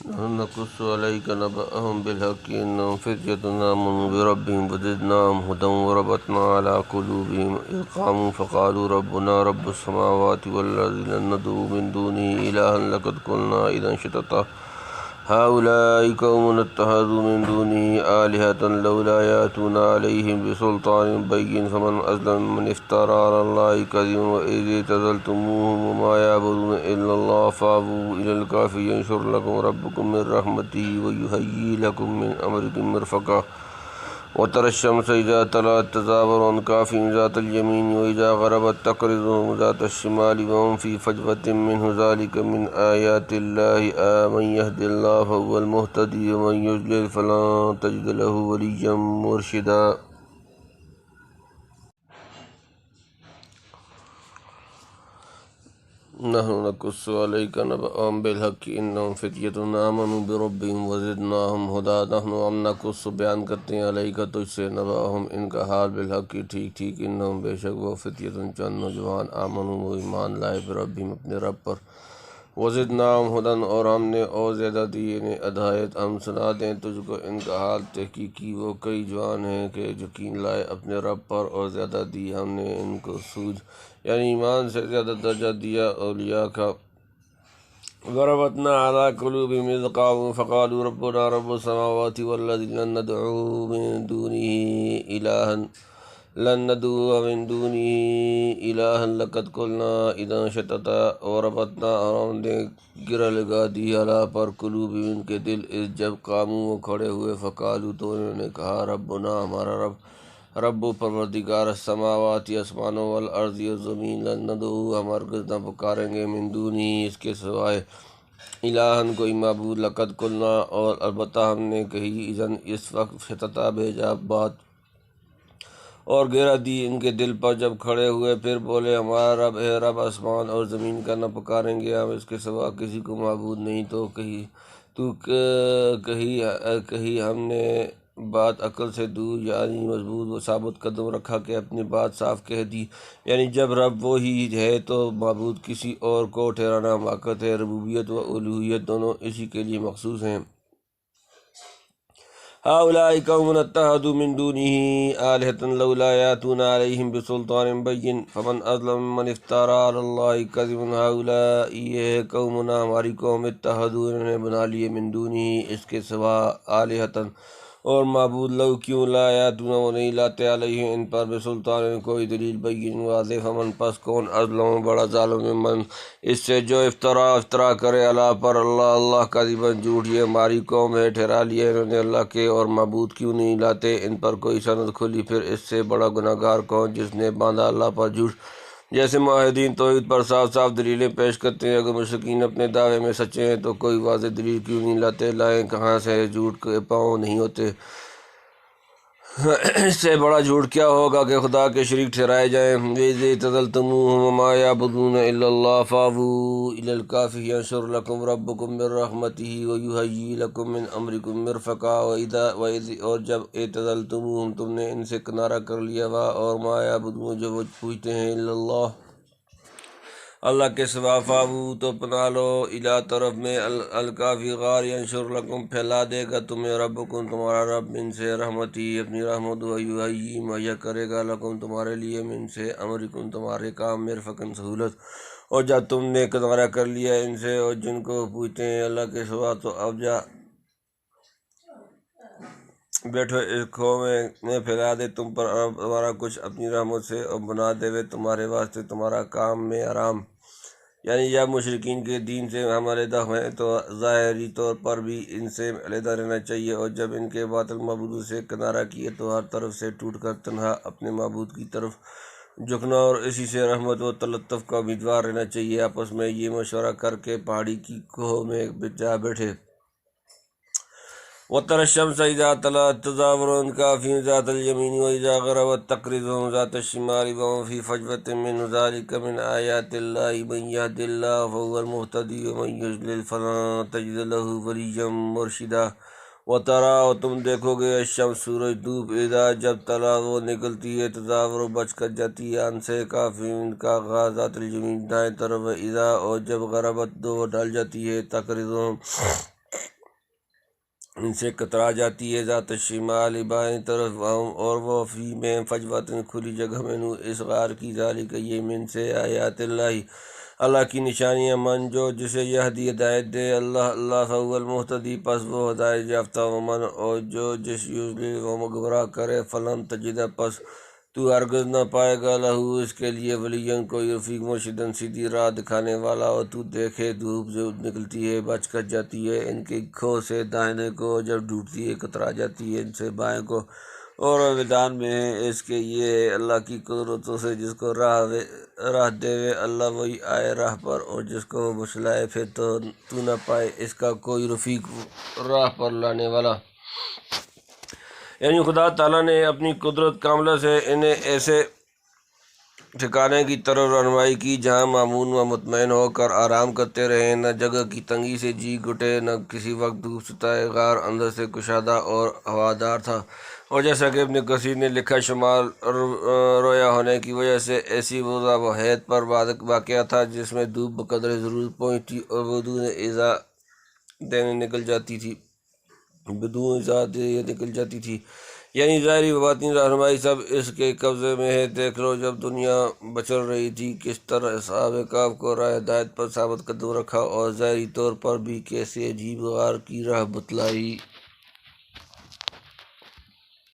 نحن نقص عليك نبأهم بالحق إنهم فتية آمنوا بربهم وزدناهم هدى وربطنا على قلوبهم إذ قاموا فقالوا ربنا رب السماوات والأرض لن ندعو من دونه إلها لقد قلنا إذا شططا هؤلاء قوم اتخذوا من دونه آلهة لولا يأتون عليهم بسلطان بين فمن أظلم من افترى على الله كذبا وإذ اعتزلتموهم وما يعبدون إلا الله فأووا إلى الكهف ينشر لكم ربكم من رحمته ويهيئ لكم من أمركم مرفقا وترى الشمس إذا طلعت تزاور عن كهفهم ذات اليمين وإذا غربت تقرضهم ذات الشمال وهم في فجوة منه ذلك من آيات الله من يهد الله فهو المهتدي ومن يضلل فلن تجد له وليا مرشدا. نحن نقص عليك نبأهم بالحق إنهم فتية آمنوا بربهم وزدناهم هدى. نحن ہم نقص بیان کرتے ہیں علیک تجھ سے نبأهم ان کا حال بالحق ٹھیک ٹھیک انہم بے شک وہ فتیۃ چند نوجوان آمنوا وہ ایمان لائے بربہم اپنے رب پر وزدناهم ہدى اور ہم نے اور زیادہ دی انہیں ہدایت. ہم سنا دیں تجھ کو ان کا حال تحقیقی وہ کئی جوان ہیں کہ یقین لائے اپنے رب پر اور زیادہ دی ہم نے ان کو سوجھ یعنی ایمان سے زیادہ درجہ دیا اولیاء کا. ضربتنا على قلوبهم إذ قاموا فقالوا ربنا رب السماوات والأرض لن ندعو من دونه إلها لقد قلنا إذا شططا وربطنا اور ہم نے گرہ لگا دی علی پر قلوب ان کے دل اذ جب قاموا وہ کھڑے ہوئے فقالوا تو انہوں نے کہا ربنا ہمارا رب رب پروردگار السماوات آسمانوں والارض و زمین لن ندعو ہم ہرگز نہ پکاریں گے من دونی اس کے سوائے الہن کوئی معبود لقد قلنا اور البتہ ہم نے کہی اذن اس وقت شططا بھیجا بات اور گرا دی ان کے دل پر جب کھڑے ہوئے پھر بولے ہمارا رب ہے رب آسمان اور زمین کا نہ پکاریں گے ہم اس کے سوا کسی کو معبود نہیں. تو کہی ہم نے بات عقل سے دور یعنی مضبوط و ثابت قدم رکھا کہ اپنی بات صاف کہہ دی یعنی جب رب وہی ہے تو معبود کسی اور کو ٹھہرانا حماقت ہے. ربوبیت و الوہیت دونوں اسی کے لیے مخصوص ہیں. هؤلاء قوم اتخذوا من دونه آلهة لولا يأتون عليهم بسلطان بين فمن أظلم ممن افترى على الله كذبا. هؤلاء یہ قومنا ہماری قوم اتخذوا انہوں نے بنا لیے من دونه اس کے سوا آلهة اور معبود لو کیوں لا یاتون وہ نہیں لاتے علیہ ان پر بسلطان کوئی دلیل بین واضح. فمن پس کون اظلم بڑا ظالم من اس سے جو افطرا کرے اللہ پر اللہ کذبا جھوٹ. یہ ہماری قوم ہے ٹھہرا لیے انہوں نے اللہ کے اور معبود کیوں نہیں لاتے ان پر کوئی سند کھلی. پھر اس سے بڑا گناہ گار کون جس نے باندھا اللہ پر جھوٹ. جیسے معاہدین توحید پر صاف صاف دلیلیں پیش کرتے ہیں اگر مشرکین اپنے دعوے میں سچے ہیں تو کوئی واضح دلیل کیوں نہیں لاتے. لائیں کہاں سے جھوٹ کے پاؤں نہیں ہوتے. اس سے بڑا جھوٹ کیا ہوگا کہ خدا کے شریک ٹھہرائے جائیں. وَإِذِ اعْتَزَلْتُمُوهُمْ وَمَا يَعْبُدُونَ إِلَّا اللَّهَ فَأْوُوا إِلَى الْكَهْفِ يَنشُرْ لَكُمْ رَبُّكُم مِّن رَّحْمَتِهِ وَيُهَيِّئْ لَكُم مِّنْ أَمْرِكُم مِّرْفَقًا. وَإِذ اور جب اعتزلتموہم تم نے ان سے کنارہ کر لیا اور ما یعبدون جو وہ پوجتے ہیں الا اللہ اللہ کے سوا فاووا تو پناہ لو الی طرف میں الکافی غار ینشر لکم پھیلا دے گا تمہیں ربکم تمہارا رب من سے رحمتی اپنی رحمت ویہیئ مہیا کرے گا لکم تمہارے لیے من سے امرکم تمہارے کام مرفقاً سہولت. اور جب تم نے کنارہ کر لیا ان سے اور جن کو پوجتے ہیں اللہ کے سوا تو اب جا بیٹھو اس کھو میں پھیلا دے تم پر تمہارا کچھ اپنی رحمت سے اور بنا دے وے تمہارے واسطے تمہارا کام میں آرام. یعنی جب مشرکین کے دین سے ہم علیحدہ ہوئیں تو ظاہری طور پر بھی ان سے علیحدہ رہنا چاہیے اور جب ان کے باطل معبودوں سے کنارہ کیے تو ہر طرف سے ٹوٹ کر تنہا اپنے معبود کی طرف جھکنا اور اسی سے رحمت و تلطف کا امیدوار رہنا چاہیے. آپس میں یہ مشورہ کر کے پہاڑی کی کوہ میں جا بیٹھے. وَتَرَى الشَّمْسَ إِذَا طَلَعَت تَزَاوَرُ عَنْ كَهْفِهِمْ ذَاتَ الْيَمِينِ وَإِذَا غَرَبَت تَقْرِضُهُمْ ذَاتَ الشِّمَالِ وَهُمْ فِي فَجْوَةٍ مِّنْهُ ذَلِكَ مِنْ آيَاتِ اللَّهِ مَن يَهْدِ اللَّهُ فَهُوَ الْمُهْتَدِي وَمَن يُضْلِلْ فَلَن تَجِدَ لَهُ وَلِيًّا مُّرْشِدًا. وَتَرَى اور تم دیکھو گے الشمس سورج دھوپ اذا جب طلع وہ نکلتی ہے تزاور بچ کر جاتی ہے عن سے کافی کا غار ذات اليمين دائیں طرف اذا اور جب غربت دو ڈال جاتی ہے تقرضهم ان سے کترا جاتی ہے ذات الشمال بائیں طرف اور وہ فی میں فجوتن کھلی جگہ میں نو اس غار کی ذالک یہ من سے آیات اللہ اللہ کی نشانیاں من جو جسے یہدی ہدایت دے اللہ فهو المہتدی پس وہ ہدایت یافتہ ومن اور جو جس یضلل و گمراہ کرے فلن تجد پس تو ہرگز نہ پائے گا لہو اس کے لیے ولیًا کوئی رفیق مرشدن سیدھی راہ دکھانے والا اور تو دیکھے دھوپ جو نکلتی ہے بچ کر جاتی ہے ان کی کھو سے داہنے کو جب ڈوبتی ہے کترا جاتی ہے ان سے بائیں کو اور میدان میں ہے اس کے یہ اللہ کی قدرتوں سے جس کو راہ دے اللہ وہی آئے راہ پر اور جس کو وہ بچلائے پھر تو نہ پائے اس کا کوئی رفیق راہ پر لانے والا۔ یعنی خدا تعالیٰ نے اپنی قدرت کاملہ سے انہیں ایسے ٹھکانے کی طرف رہنمائی کی جہاں مامون و مطمئن ہو کر آرام کرتے رہیں، نہ جگہ کی تنگی سے جی گھٹے نہ کسی وقت دھوپ ستائے، غار اندر سے کشادہ اور ہوادار تھا، اور جیسا کہ ابن کثیر نے لکھا شمال رویا ہونے کی وجہ سے ایسی وضع و حیت پر واقع تھا جس میں دھوپ بقدر ضرورت پہنچتی اور بدون اجازت نکل جاتی تھی۔ یعنی ظاہری و باطنی رہنمائی سب اس کے قبضے میں ہے۔ دیکھ لو جب دنیا بچڑ رہی تھی کس طرح اصحاب کہف کو راہ ہدایت پر ثابت قدم رکھا اور ظاہری طور پر بھی کیسے عجیب غار کی راہ بتلائی۔